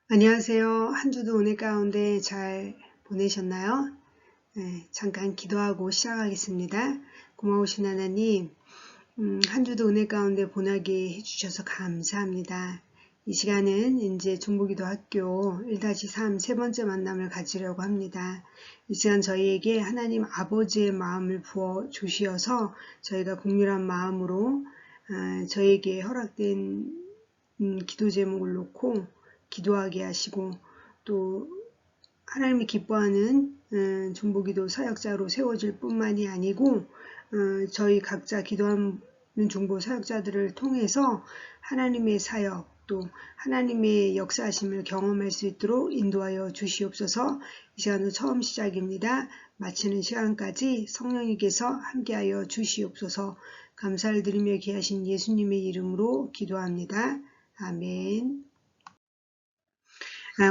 안녕하세요. 한 주도 은혜 가운데 잘 보내셨나요? 네, 잠깐 기도하고 시작하겠습니다. 고마우신 하나님, 한 주도 은혜 가운데 보내게 해주셔서 감사합니다. 이 시간은 이제 중보기도 학교 1-3 세 번째 만남을 가지려고 합니다. 이 시간 저희에게 하나님 아버지의 마음을 부어 주시어서 저희가 국률한 마음으로 저희에게 허락된 기도 제목을 놓고 기도하게 하시고 또 하나님이 기뻐하는 중보기도 사역자로 세워질 뿐만이 아니고 저희 각자 기도하는 중보 사역자들을 통해서 하나님의 사역 또 하나님의 역사하심을 경험할 수 있도록 인도하여 주시옵소서. 이 시간은 처음 시작입니다. 마치는 시간까지 성령님께서 함께하여 주시옵소서. 감사를 드리며 귀하신 예수님의 이름으로 기도합니다. 아멘.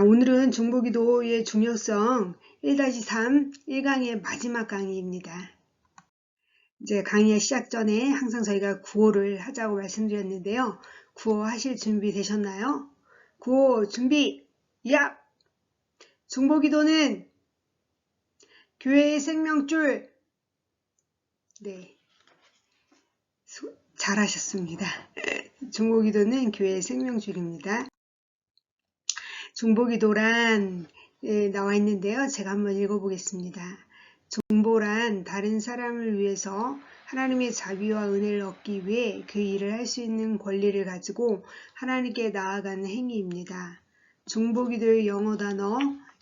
오늘은 중보기도의 중요성 1-3 1강의 마지막 강의입니다. 이제 강의 시작 전에 항상 저희가 구호를 하자고 말씀드렸는데요. 구호 하실 준비 되셨나요? 구호 준비! 야! 중보기도는 교회의 생명줄! 네, 잘하셨습니다. 중보기도는 교회의 생명줄입니다. 중보기도란 나와 있는데요. 제가 한번 읽어보겠습니다. 중보란 다른 사람을 위해서 하나님의 자비와 은혜를 얻기 위해 그 일을 할 수 있는 권리를 가지고 하나님께 나아가는 행위입니다. 중보기도의 영어 단어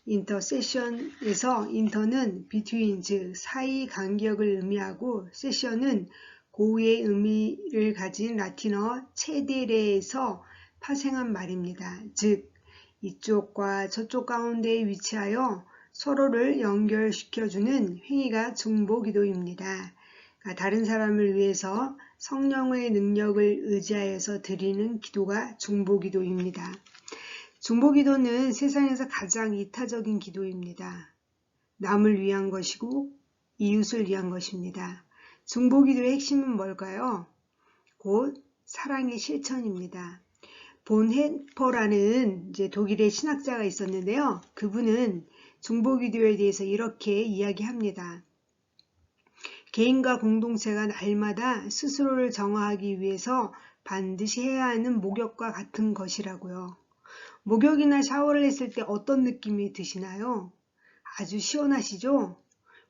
intercession에서 inter는 between 즉 사이 간격을 의미하고 session은 고유의 의미를 가진 라틴어 체데레에서 파생한 말입니다. 즉 이쪽과 저쪽 가운데에 위치하여 서로를 연결시켜주는 행위가 중보기도입니다. 다른 사람을 위해서 성령의 능력을 의지하여서 드리는 기도가 중보기도입니다. 중보기도는 세상에서 가장 이타적인 기도입니다. 남을 위한 것이고 이웃을 위한 것입니다. 중보기도의 핵심은 뭘까요? 곧 사랑의 실천입니다. 본헤퍼라는 이제 독일의 신학자가 있었는데요. 그분은 중보기도에 대해서 이렇게 이야기합니다. 개인과 공동체가 날마다 스스로를 정화하기 위해서 반드시 해야 하는 목욕과 같은 것이라고요. 목욕이나 샤워를 했을 때 어떤 느낌이 드시나요? 아주 시원하시죠?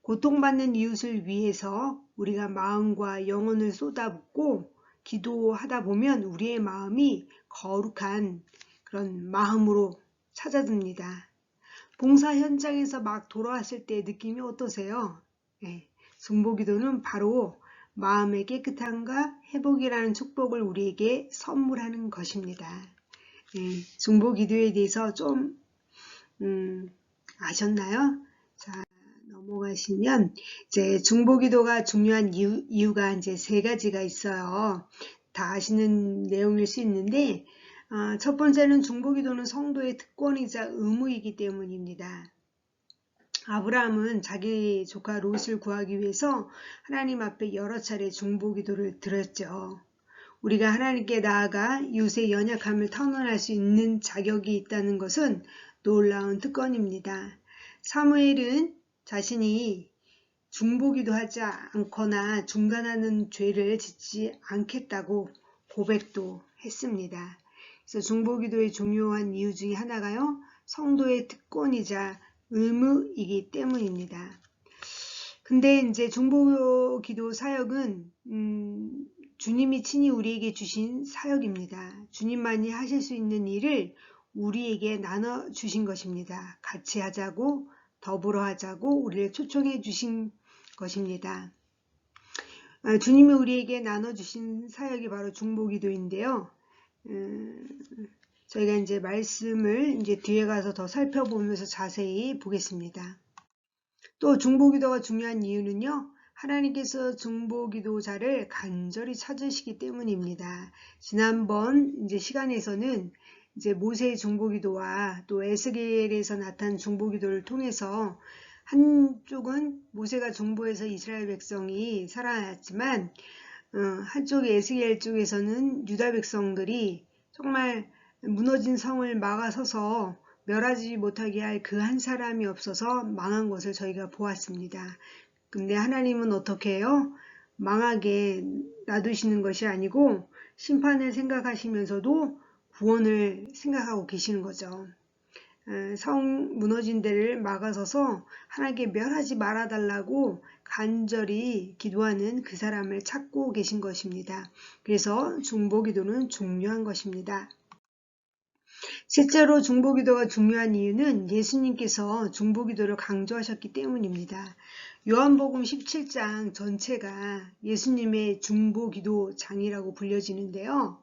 고통받는 이웃을 위해서 우리가 마음과 영혼을 쏟아붓고 기도하다 보면 우리의 마음이 거룩한 그런 마음으로 찾아듭니다. 봉사 현장에서 막 돌아왔을 때 느낌이 어떠세요? 네, 중보기도는 바로 마음의 깨끗함과 회복이라는 축복을 우리에게 선물하는 것입니다. 네, 중보기도에 대해서 좀 아셨나요? 자, 넘어가시면 이제 중보기도가 중요한 이유가 이제 세 가지가 있어요. 다 아시는 내용일 수 있는데 첫 번째는 중보기도는 성도의 특권이자 의무이기 때문입니다. 아브라함은 자기 조카 롯을 구하기 위해서 하나님 앞에 여러 차례 중보기도를 드렸죠. 우리가 하나님께 나아가 이웃의 연약함을 터널할 수 있는 자격이 있다는 것은 놀라운 특권입니다. 사무엘은 자신이 중보기도 하지 않거나 중단하는 죄를 짓지 않겠다고 고백도 했습니다. 그래서 중보기도의 중요한 이유 중에 하나가요. 성도의 특권이자 의무이기 때문입니다. 근데 이제 중보기도 사역은 주님이 친히 우리에게 주신 사역입니다. 주님만이 하실 수 있는 일을 우리에게 나눠주신 것입니다. 같이 하자고 더불어 하자고 우리를 초청해 주신 것입니다. 주님이 우리에게 나눠주신 사역이 바로 중보기도인데요. 저희가 이제 말씀을 이제 뒤에 가서 더 살펴보면서 자세히 보겠습니다. 또 중보기도가 중요한 이유는요. 하나님께서 중보기도자를 간절히 찾으시기 때문입니다. 지난번 이제 시간에서는 이제 모세의 중보기도와 또 에스겔에서 나타난 중보기도를 통해서 한쪽은 모세가 중보해서 이스라엘 백성이 살아났지만 한쪽 에스겔 쪽에서는 유다 백성들이 정말 무너진 성을 막아서서 멸하지 못하게 할 그 한 사람이 없어서 망한 것을 저희가 보았습니다. 근데 하나님은 어떻게 해요? 망하게 놔두시는 것이 아니고 심판을 생각하시면서도 구원을 생각하고 계시는 거죠. 성 무너진 데를 막아서서 하나님께 멸하지 말아달라고 간절히 기도하는 그 사람을 찾고 계신 것입니다. 그래서 중보기도는 중요한 것입니다. 실제로 중보기도가 중요한 이유는 예수님께서 중보기도를 강조하셨기 때문입니다. 요한복음 17장 전체가 예수님의 중보기도장이라고 불려지는데요.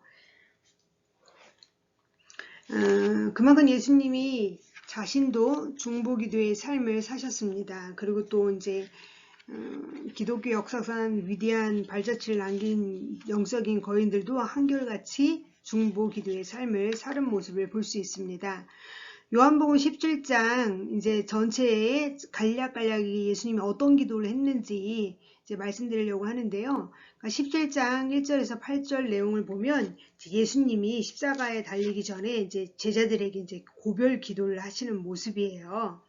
그만큼 예수님이 자신도 중보기도의 삶을 사셨습니다. 그리고 또 이제 기독교 역사상 위대한 발자취를 남긴 영적인 거인들도 한결같이 중보기도의 삶을 사는 모습을 볼 수 있습니다. 요한복음 17장 이제 전체에 간략간략히 예수님이 어떤 기도를 했는지 이제 말씀드리려고 하는데요. 17장 1절에서 8절 내용을 보면 예수님이 십자가에 달리기 전에 이제 제자들에게 이제 고별 기도를 하시는 모습이에요.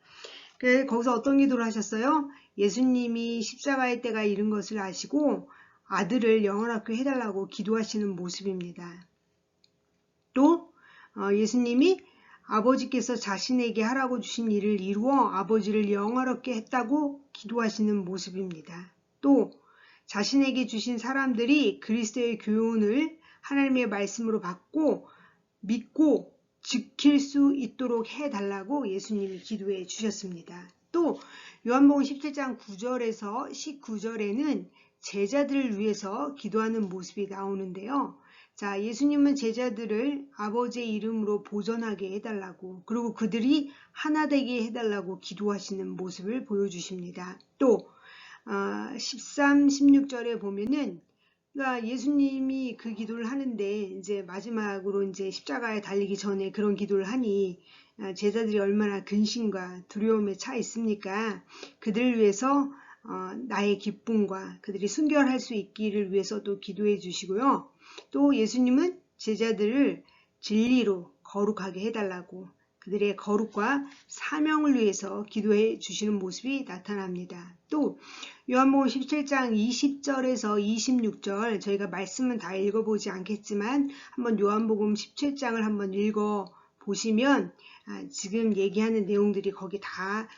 거기서 어떤 기도를 하셨어요? 예수님이 십자가의 때가 이른 것을 아시고 아들을 영원하게 해달라고 기도하시는 모습입니다. 또 예수님이 아버지께서 자신에게 하라고 주신 일을 이루어 아버지를 영화롭게 했다고 기도하시는 모습입니다. 또 자신에게 주신 사람들이 그리스도의 교훈을 하나님의 말씀으로 받고 믿고 지킬 수 있도록 해달라고 예수님이 기도해 주셨습니다. 또 요한복음 17장 9절에서 19절에는 제자들을 위해서 기도하는 모습이 나오는데요. 자, 예수님은 제자들을 아버지의 이름으로 보전하게 해달라고, 그리고 그들이 하나 되게 해달라고 기도하시는 모습을 보여주십니다. 또 13, 16절에 보면은 그러니까 예수님이 그 기도를 하는데 이제 마지막으로 이제 십자가에 달리기 전에 그런 기도를 하니 제자들이 얼마나 근심과 두려움에 차 있습니까? 그들을 위해서 나의 기쁨과 그들이 순결할 수 있기를 위해서도 기도해 주시고요. 또 예수님은 제자들을 진리로 거룩하게 해달라고 그들의 거룩과 사명을 위해서 기도해 주시는 모습이 나타납니다. 또 요한복음 17장 20절에서 26절 저희가 말씀은 다 읽어보지 않겠지만 한번 요한복음 17장을 한번 읽어보시면 지금 얘기하는 내용들이 거기 다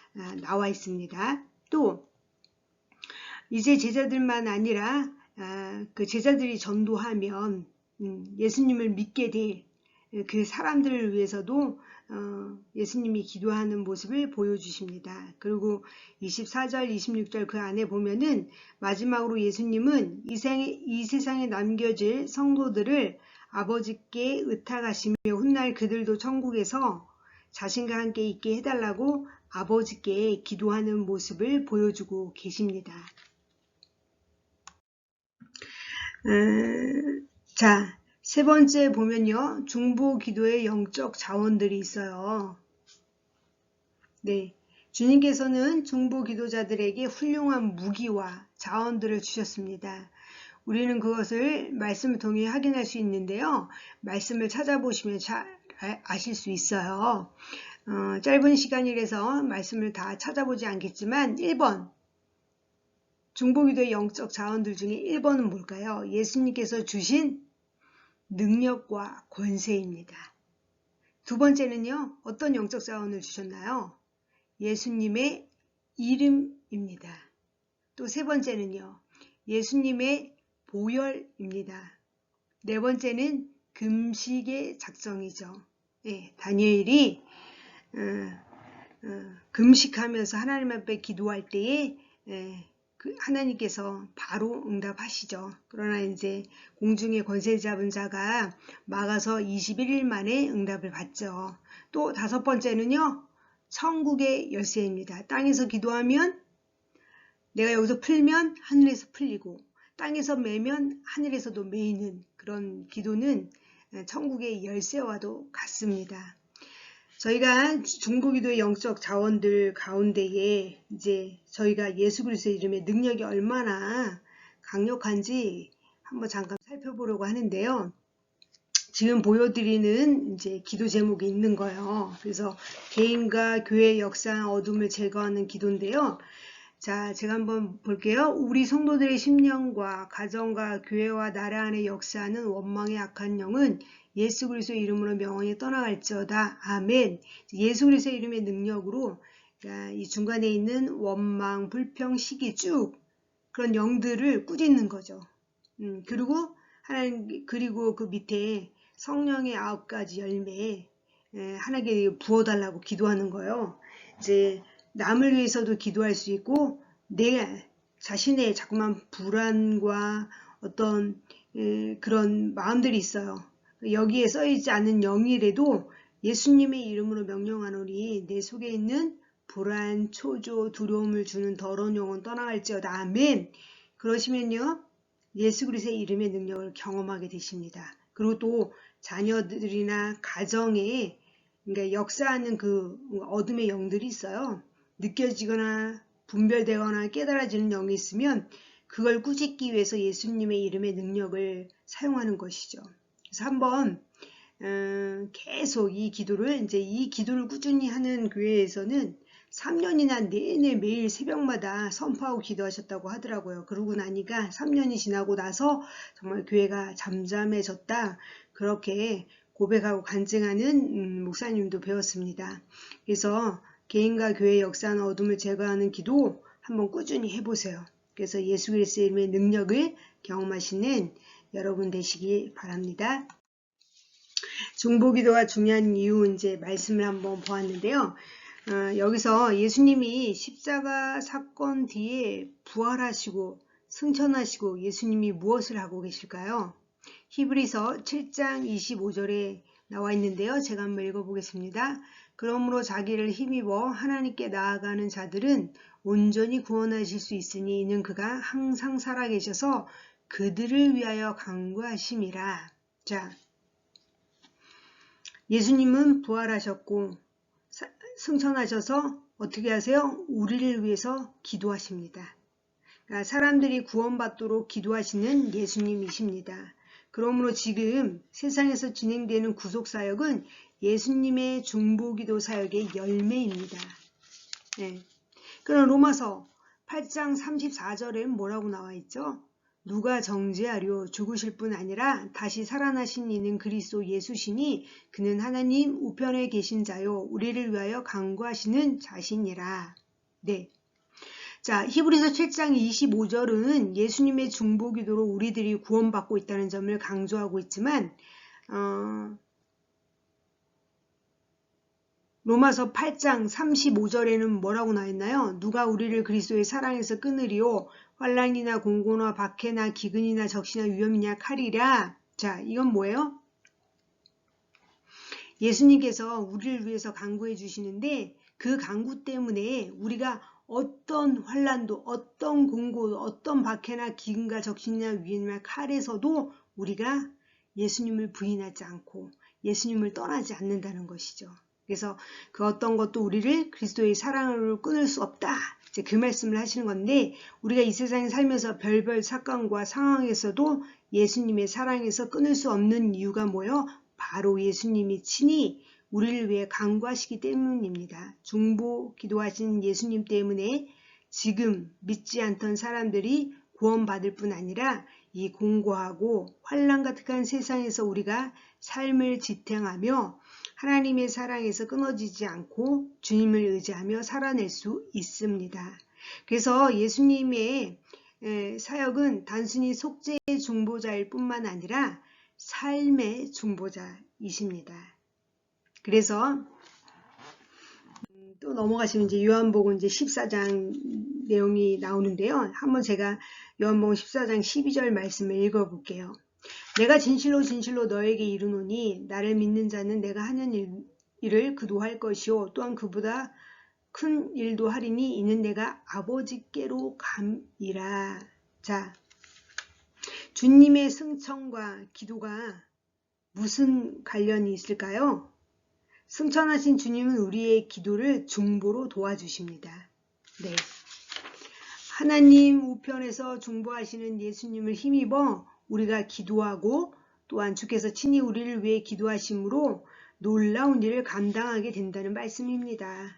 나와 있습니다. 또 이제 제자들만 아니라 그 제자들이 전도하면 예수님을 믿게 될 그 사람들을 위해서도 예수님이 기도하는 모습을 보여주십니다. 그리고 24절, 26절 그 안에 보면은 마지막으로 예수님은 이 세상에 남겨질 성도들을 아버지께 의탁하시며 훗날 그들도 천국에서 자신과 함께 있게 해달라고 아버지께 기도하는 모습을 보여주고 계십니다. 자, 세 번째 보면요. 중보 기도의 영적 자원들이 있어요. 네. 주님께서는 중보 기도자들에게 훌륭한 무기와 자원들을 주셨습니다. 우리는 그것을 말씀을 통해 확인할 수 있는데요. 말씀을 찾아보시면 잘 아실 수 있어요. 짧은 시간이라서 말씀을 다 찾아보지 않겠지만 1번 중보기도의 영적 자원들 중에 1번은 뭘까요? 예수님께서 주신 능력과 권세입니다. 두 번째는요. 어떤 영적 자원을 주셨나요? 예수님의 이름입니다. 또 세 번째는요. 예수님의 보혈입니다. 네 번째는 금식의 작정이죠. 네, 다니엘이 금식하면서 하나님 앞에 기도할 때에 하나님께서 바로 응답하시죠. 그러나 이제 공중의 권세 잡은 자가 막아서 21일 만에 응답을 받죠. 또 다섯 번째는요. 천국의 열쇠입니다. 땅에서 기도하면 내가 여기서 풀면 하늘에서 풀리고 땅에서 매면 하늘에서도 매이는 그런 기도는 천국의 열쇠와도 같습니다. 저희가 중보기도의 영적 자원들 가운데에 이제 저희가 예수 그리스도의 이름의 능력이 얼마나 강력한지 한번 잠깐 살펴보려고 하는데요. 지금 보여드리는 이제 기도 제목이 있는 거예요. 그래서 개인과 교회의 역사한 어둠을 제거하는 기도인데요. 자, 제가 한번 볼게요. 우리 성도들의 심령과 가정과 교회와 나라 안에 역사하는 원망의 악한 영은 예수 그리스도의 이름으로 명언이 떠나갈지어다. 아멘. 예수 그리스도의 이름의 능력으로 이 중간에 있는 원망, 불평, 시기 쭉 그런 영들을 꾸짖는 거죠. 그리고 하나님, 그리고 그 밑에 성령의 9가지 열매 하나님께 부어달라고 기도하는 거예요. 이제 남을 위해서도 기도할 수 있고 내 자신의 자꾸만 불안과 어떤 그런 마음들이 있어요. 여기에 써있지 않은 영이라도 예수님의 이름으로 명령하노니 내 속에 있는 불안, 초조, 두려움을 주는 더러운 영혼 떠나갈지어다. 아멘. 그러시면요. 예수 그리스도의 이름의 능력을 경험하게 되십니다. 그리고 또 자녀들이나 가정에 그러니까 역사하는 그 어둠의 영들이 있어요. 느껴지거나 분별되거나 깨달아지는 영이 있으면 그걸 꾸짖기 위해서 예수님의 이름의 능력을 사용하는 것이죠. 그래서 한번 계속 이 기도를 꾸준히 하는 교회에서는 3년이나 내내 매일 새벽마다 선포하고 기도하셨다고 하더라고요. 그러고 나니까 3년이 지나고 나서 정말 교회가 잠잠해졌다. 그렇게 고백하고 간증하는 목사님도 배웠습니다. 그래서 개인과 교회의 역사하는 어둠을 제거하는 기도 한번 꾸준히 해보세요. 그래서 예수 그리스도의 이름의 능력을 경험하시는 여러분 되시기 바랍니다. 중보기도가 중요한 이유 이제 말씀을 한번 보았는데요. 여기서 예수님이 십자가 사건 뒤에 부활하시고 승천하시고 예수님이 무엇을 하고 계실까요? 히브리서 7장 25절에 나와 있는데요. 제가 한번 읽어보겠습니다. 그러므로 자기를 힘입어 하나님께 나아가는 자들은 온전히 구원하실 수 있으니 이는 그가 항상 살아계셔서 그들을 위하여 간구하심이라. 자, 예수님은 부활하셨고 승천하셔서 어떻게 하세요? 우리를 위해서 기도하십니다. 그러니까 사람들이 구원받도록 기도하시는 예수님이십니다. 그러므로 지금 세상에서 진행되는 구속사역은 예수님의 중보기도 사역의 열매입니다. 네. 그럼 로마서 8장 34절에는 뭐라고 나와 있죠? 누가 정죄하려 죽으실 뿐 아니라 다시 살아나신 이는 그리스도 예수시니 그는 하나님 우편에 계신 자요 우리를 위하여 간구하시는 자신이라. 네. 자, 히브리서 7장 25절은 예수님의 중보기도로 우리들이 구원받고 있다는 점을 강조하고 있지만 로마서 8장 35절에는 뭐라고 나와 있나요? 누가 우리를 그리스도의 사랑에서 끊으리요? 환난이나 공고나 박해나 기근이나 적시나 위험이냐 칼이랴. 자, 이건 뭐예요? 예수님께서 우리를 위해서 간구해 주시는데 그 간구 때문에 우리가 어떤 환난도 어떤 공고 어떤 박해나 기근과 적시나 위험이나 칼에서도 우리가 예수님을 부인하지 않고 예수님을 떠나지 않는다는 것이죠. 그래서 그 어떤 것도 우리를 그리스도의 사랑으로 끊을 수 없다. 이제 그 말씀을 하시는 건데 우리가 이 세상에 살면서 별별 사건과 상황에서도 예수님의 사랑에서 끊을 수 없는 이유가 뭐예요? 바로 예수님이 친히 우리를 위해 간구하시기 때문입니다. 중보 기도하신 예수님 때문에 지금 믿지 않던 사람들이 구원받을 뿐 아니라 이 공고하고 환난 가득한 세상에서 우리가 삶을 지탱하며 하나님의 사랑에서 끊어지지 않고 주님을 의지하며 살아낼 수 있습니다. 그래서 예수님의 사역은 단순히 속죄의 중보자일 뿐만 아니라 삶의 중보자이십니다. 그래서 또 넘어가시면 이제 요한복음 이제 14장 내용이 나오는데요. 한번 제가 요한복음 14장 12절 말씀을 읽어볼게요. 내가 진실로 진실로 너에게 이르노니 나를 믿는 자는 내가 하는 일을 그도 할 것이요 또한 그보다 큰 일도 하리니 이는 내가 아버지께로 감이라. 자, 주님의 승천과 기도가 무슨 관련이 있을까요? 승천하신 주님은 우리의 기도를 중보로 도와주십니다. 네. 하나님 우편에서 중보하시는 예수님을 힘입어 우리가 기도하고 또한 주께서 친히 우리를 위해 기도하심으로 놀라운 일을 감당하게 된다는 말씀입니다.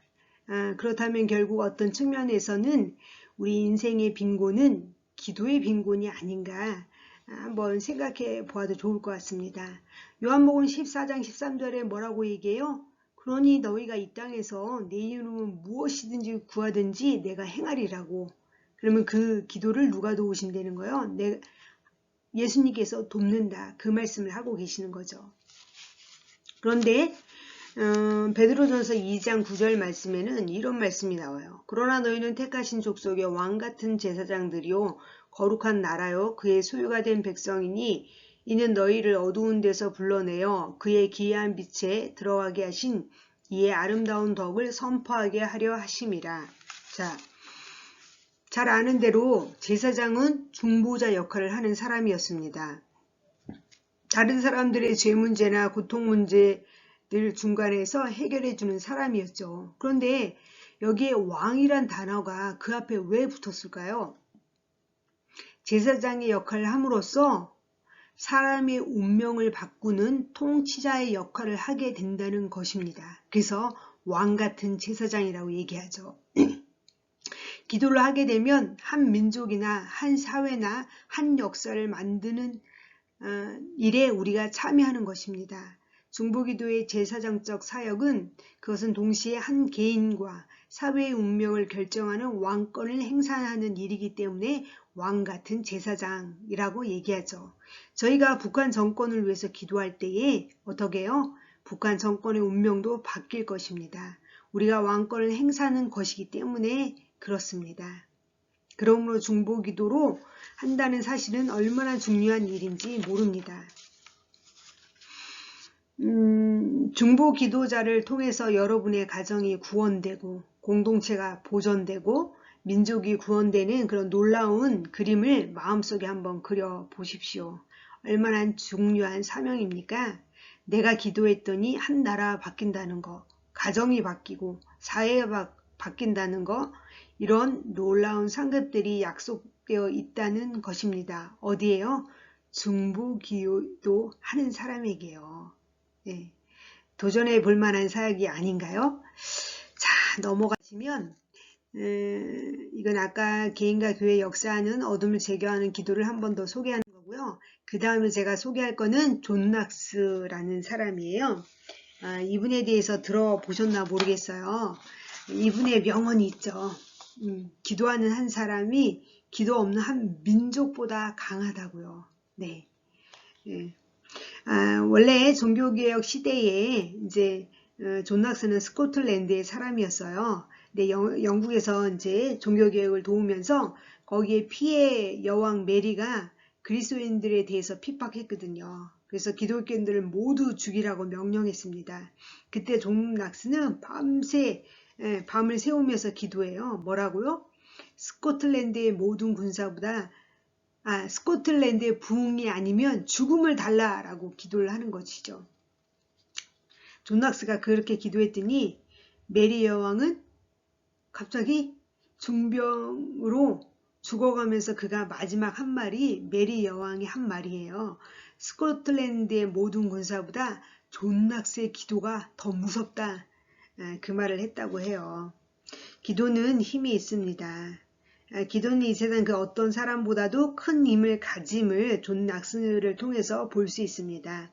그렇다면 결국 어떤 측면에서는 우리 인생의 빈곤은 기도의 빈곤이 아닌가 한번 생각해 보아도 좋을 것 같습니다. 요한복음 14장 13절에 뭐라고 얘기해요? 그러니 너희가 이 땅에서 내 이름으로 무엇이든지 구하든지 내가 행하리라고. 그러면 그 기도를 누가 도우신다는 거예요? 예수님께서 돕는다. 그 말씀을 하고 계시는 거죠. 그런데 베드로전서 2장 9절 말씀에는 이런 말씀이 나와요. 그러나 너희는 택하신 족속의 왕같은 제사장들이요 거룩한 나라요 그의 소유가 된 백성이니 이는 너희를 어두운 데서 불러내어 그의 기이한 빛에 들어가게 하신 이의 아름다운 덕을 선포하게 하려 하심이라. 자, 잘 아는 대로 제사장은 중보자 역할을 하는 사람이었습니다. 다른 사람들의 죄 문제나 고통 문제들 중간에서 해결해 주는 사람이었죠. 그런데 여기에 왕이란 단어가 그 앞에 왜 붙었을까요? 제사장의 역할을 함으로써 사람의 운명을 바꾸는 통치자의 역할을 하게 된다는 것입니다. 그래서 왕 같은 제사장이라고 얘기하죠. 기도를 하게 되면 한 민족이나 한 사회나 한 역사를 만드는 일에 우리가 참여하는 것입니다. 중보기도의 제사장적 사역은 그것은 동시에 한 개인과 사회의 운명을 결정하는 왕권을 행사하는 일이기 때문에 왕 같은 제사장이라고 얘기하죠. 저희가 북한 정권을 위해서 기도할 때에 어떻게 해요? 북한 정권의 운명도 바뀔 것입니다. 우리가 왕권을 행사하는 것이기 때문에 그렇습니다. 그러므로 중보기도로 한다는 사실은 얼마나 중요한 일인지 모릅니다. 중보기도자를 통해서 여러분의 가정이 구원되고 공동체가 보존되고 민족이 구원되는 그런 놀라운 그림을 마음속에 한번 그려보십시오. 얼마나 중요한 사명입니까? 내가 기도했더니 한 나라가 바뀐다는 거, 가정이 바뀌고 사회가 바뀐다는 거, 이런 놀라운 상급들이 약속되어 있다는 것입니다. 어디에요? 중보기도 하는 사람에게요. 네. 도전해 볼 만한 사역이 아닌가요? 자, 넘어가시면 이건 아까 개인과 교회 역사하는 어둠을 제거하는 기도를 한 번 더 소개하는 거고요. 그 다음에 제가 소개할 거는 존 낙스라는 사람이에요. 이분에 대해서 들어보셨나 모르겠어요. 이분의 명언이 있죠. 기도하는 한 사람이 기도 없는 한 민족보다 강하다고요. 네. 네. 원래 종교개혁 시대에 이제 존 낙스는 스코틀랜드의 사람이었어요. 근데 영국에서 이제 종교개혁을 도우면서 거기에 피해 여왕 메리가 그리스도인들에 대해서 핍박했거든요. 그래서 기독교인들을 모두 죽이라고 명령했습니다. 그때 존 낙스는 밤을 새우면서 기도해요. 뭐라고요? 스코틀랜드의 모든 군사보다 스코틀랜드의 부흥이 아니면 죽음을 달라라고 기도를 하는 것이죠. 존 낙스가 그렇게 기도했더니 메리 여왕은 갑자기 중병으로 죽어가면서 그가 마지막 한 말이 메리 여왕의 한 말이에요. 스코틀랜드의 모든 군사보다 존 낙스의 기도가 더 무섭다. 그 말을 했다고 해요. 기도는 힘이 있습니다. 기도는 이 세상 그 어떤 사람보다도 큰 힘을 가짐을 존 낙스를 통해서 볼 수 있습니다.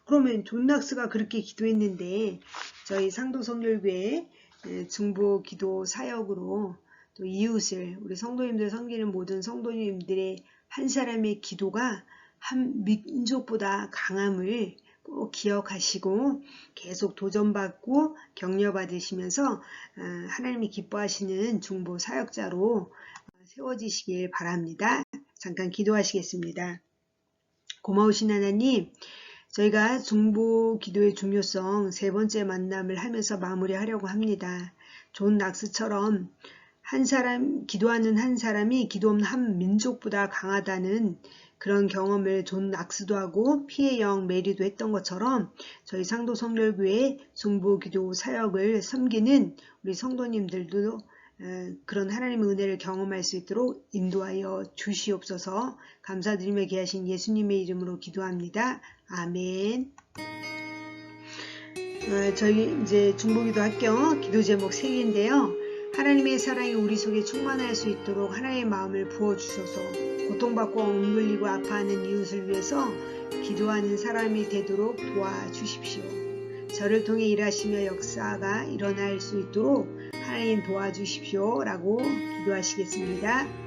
그러면 존 낙스가 그렇게 기도했는데 저희 상도성결교회 중보 기도 사역으로 또 이웃을 우리 성도님들 섬기는 모든 성도님들의 한 사람의 기도가 한 민족보다 강함을 꼭 기억하시고 계속 도전받고 격려받으시면서 하나님이 기뻐하시는 중보 사역자로 세워지시길 바랍니다. 잠깐 기도하시겠습니다. 고마우신 하나님, 저희가 중보 기도의 중요성 세 번째 만남을 하면서 마무리하려고 합니다. 존 낙스처럼 기도하는 한 사람이 기도 없는 한 민족보다 강하다는 그런 경험을 존 낙스도 하고 피해 여왕 메리도 했던 것처럼 저희 상도 성결교회 중보 기도 사역을 섬기는 우리 성도님들도 그런 하나님의 은혜를 경험할 수 있도록 인도하여 주시옵소서. 감사드리며 귀하신 예수님의 이름으로 기도합니다. 아멘. 저희 이제 중보기도 할게요. 기도 제목 3개인데요. 하나님의 사랑이 우리 속에 충만할 수 있도록 하나님의 마음을 부어주셔서 고통받고 억눌리고 아파하는 이웃을 위해서 기도하는 사람이 되도록 도와주십시오. 저를 통해 일하시며 역사가 일어날 수 있도록 하나님 도와주십시오 라고 기도하시겠습니다.